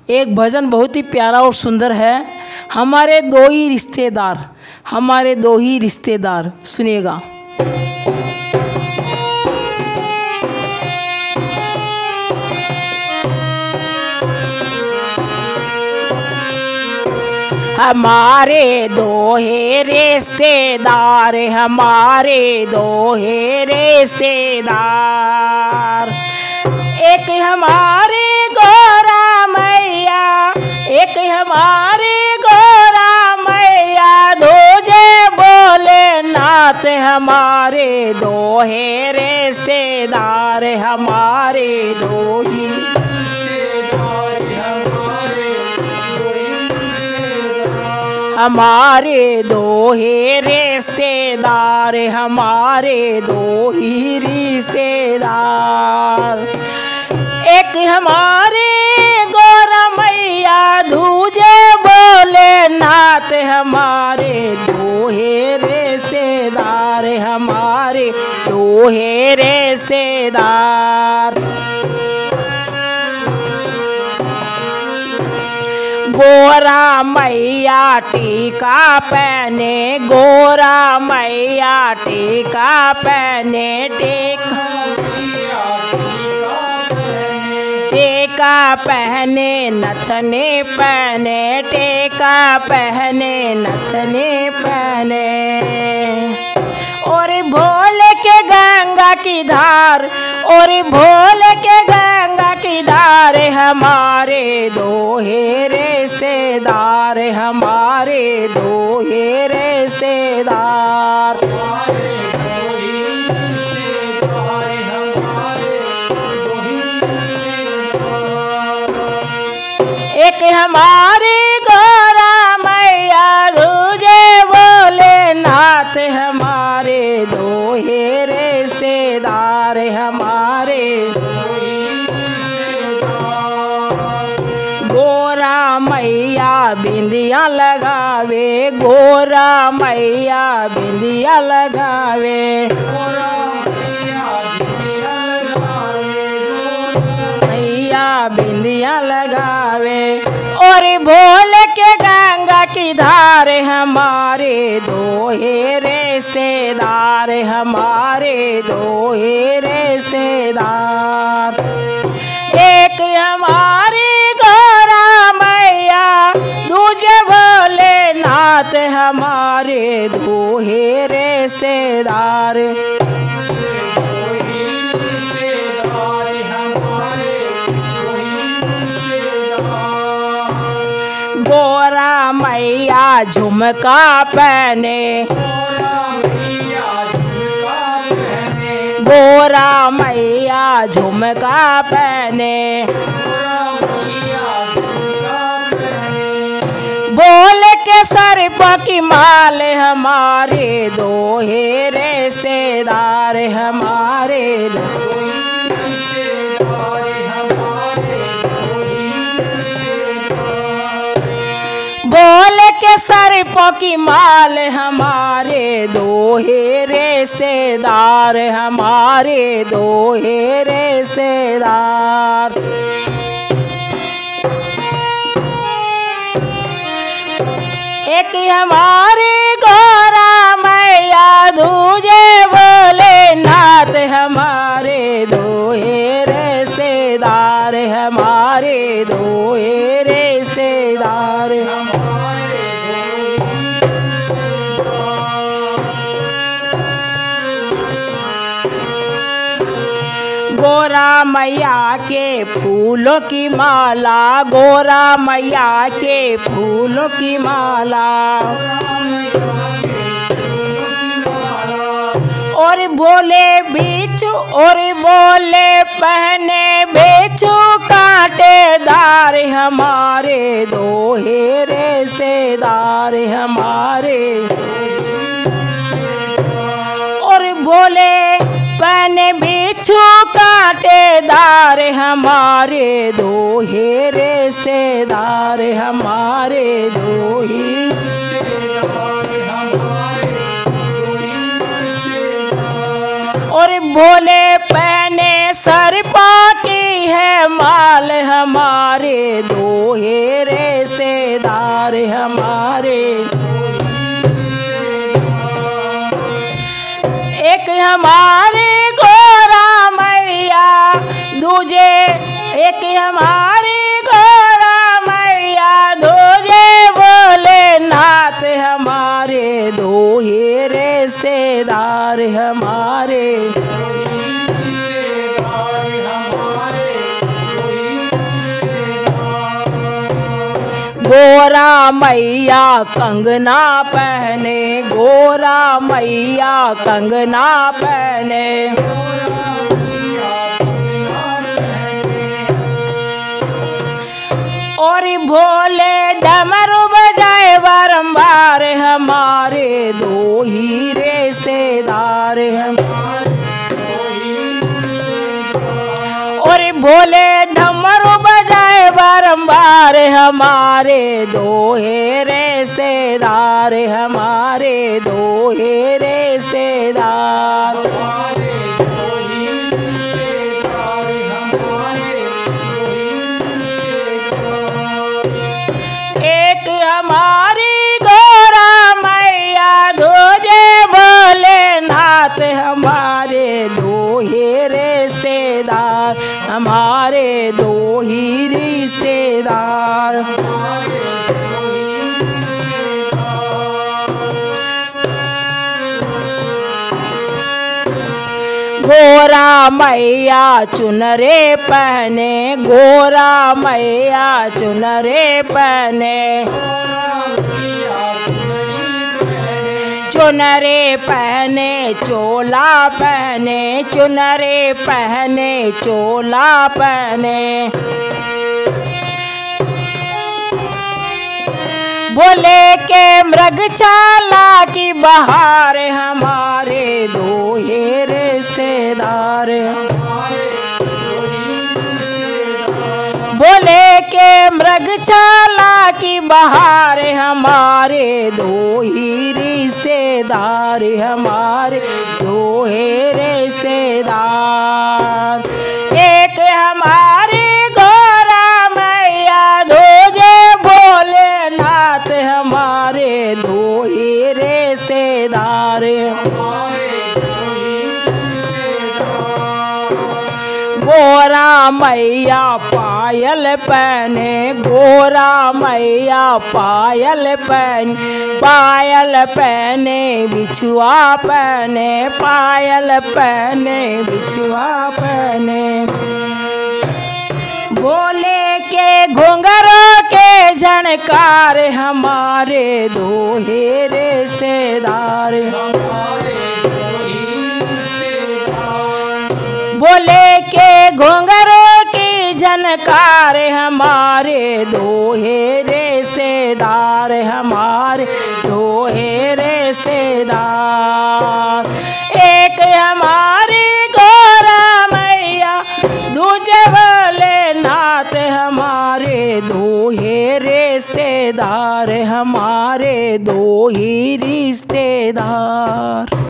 एक भजन बहुत ही प्यारा और सुंदर है, हमारे दो ही रिश्तेदार, हमारे दो ही रिश्तेदार। सुनिएगा। हमारे दो है रिश्तेदार, हमारे दो है रिश्तेदार, एक हमारे गोरा मैया, एक हमारे गोरा मैया, दूजे बोले नाथ। हमारे दो है रिश्तेदार, हमारे दो ही हमारे दो ही रिश्तेदार, हमारे दो ही रिश्तेदार, एक हमारे गोरा मैया, दूजे बोले नाथ। हमारे दो ही रिश्तेदार, हमारे दो ही रिश्तेदार। गोरा मैया टीका पहने, गोरा मैया टीका पहने, टीका पहने नथने पहने, टीका पहने नथने पहने, और भोले के गंगा की धार, और भोले के गंगा की धार। हमारे दो ही रिश्तेदार, हमारे दो ही रिश्तेदार, एक हमारे गोरा मैया, दूजे बोले नाथ। हमारे दो ही रिश्तेदार, हमारे गोरा मैया बिंदिया लगावे, गोरा मैया बिंदिया लगावे, मैया बिंदिया लगावे, और भोले के गंगा की धार। हमारे दो ही रिश्तेदार, हमारे दो ही रिश्तेदार, एक हमारे गोरा मैया, दूजे भोले नाथ। हमारे दो ही रिश्तेदार, गोरा मैया झुमका पहने, गोरा मैया झुमका पहने, बोले के सर की माल। हमारे दो ही रिश्तेदार, हमारे दो बोले के सर की माल। हमारे दो ही रिश्तेदार, हमारे दो ही रिश्तेदार, एक हमारे गोरा मैया, दूजे बोले नाथ। हमारे दो ही रिश्तेदार, हमारे दो ही रिश्तेदार, गोरा मैया के फूलों की माला, गोरा मैया के फूलों की माला, और बोले बेचो, और बोले पहने बेचो कांटेदार। हमारे दो ही रिश्तेदार, हमारे, और बोले पहने बेचो कांटेदार। हमारे दो ही रिश्तेदार, हमारे दो ही, और बोले पहने सर की है माल। हमारे दो रिश्तेदार हमारे। एक हमारे गोरा मैया दूजे, एक हमारे गोरा मैया दूजे भोलेनाथ हमारे, दो ही रिश्तेदार हमारे। गोरा मैया कंगना पहने, गोरा मैया कंगना पहने, और भोले डमरू बजाए बारंबार हमारे, दो ही रिश्तेदार हमारे। और भोले डमरू बजाए बारंबार हमारे, दो ही रिश्तेदार हमारे, दो ही रिश्तेदार। एक हमारी गोरा मैया दूजे भोलेनाथ हमारे, दो ही रिश्तेदार हमारे, दो ही रिश्तेदार। गोरा मैया चुनरे पहने, गोरा मैया चुनरे पहने, चुनरे पहने चोला पहने, चुनरे पहने चोला पहने, बोले के मृगशाला की बहार हमारे, दो ही रिश्तेदार हमारे। बोले के मृगशाला की बहार हमारे, दो ही रिश्तेदार हमारे, दो ही रिश्तेदार। एक हमारी गोरा मैया दूजे भोलेनाथ हमारे, दो ही रिश्तेदार हमारे। गोरा मैया पायल पहने, गोरा मैया पायल पहने, पायल पहने बिछुआ पहने, पायल पहने बिछुआ पहने, बोले के घुंघरों के झनकार हमारे, दो ही रिश्तेदार हमारे। बोले के घुंघरों की झनकार हमारे, दो ही रिश्तेदार हमारे, दो ही रिश्तेदार। एक हमारी गोरा मैया दूजे भोलेनाथ हमारे, दो ही रिश्तेदार हमारे, दो ही रिश्तेदार।